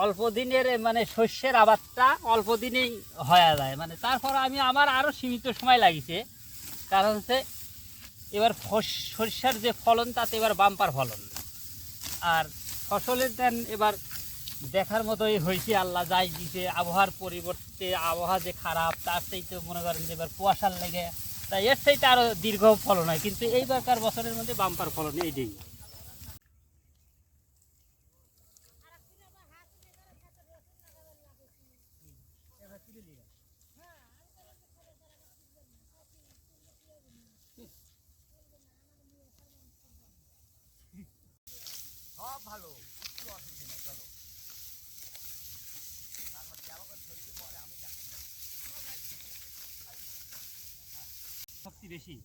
অল্প দিনের মানে শস্যের আবাদটা অল্প দিনেই হয়ে যায়, মানে তারপর আমি আমার আরও সীমিত সময় লাগিছে। কারণ হচ্ছে এবার সর্ষার যে ফলন তাতে এবার বাম্পার ফলন, আর ফসলের দেন এবার দেখার মতোই হয়েছে, আল্লাহ যাই দিছে। আবহাওয়ার পরিবর্তে আবহাওয়া যে খারাপ, তার চাইতে মনে করেন যে এবার কুয়াশার লেগে, তাই এর চাইতে আরও দীর্ঘ ফলন হয়, কিন্তু এইবারকার বছরের মধ্যে বাম্পার ফলন এইটাই। সব ভালো, কিছু অসুবিধা নেই, চলো। শক্তি বেশি।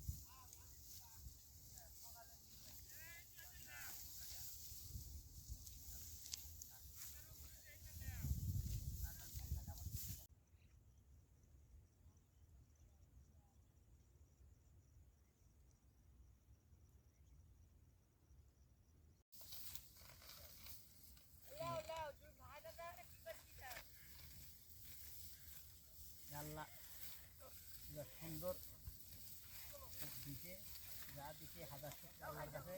আল্লাহ সুন্দর দিতে, যা দিতে হাজার শুকর আল্লাহর কাছে।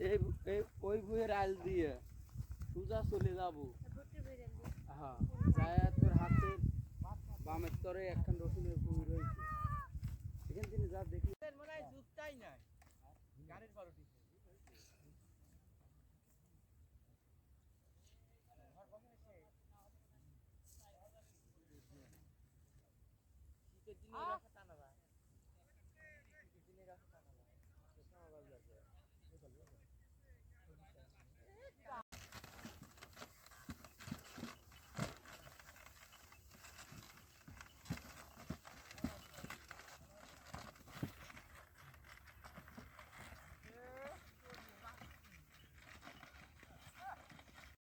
এই এই ওই বইয়ের আল দিয়ে সোজা চলে যাব। হ্যাঁ, যায় তোর হাতের বামের তরে একখান রসুনের পুকুর রয়েছে, এখান থেকে যা দেখি মনে হয় জুতটাই নাই গাড়ির বারোটি। শীতের দিনে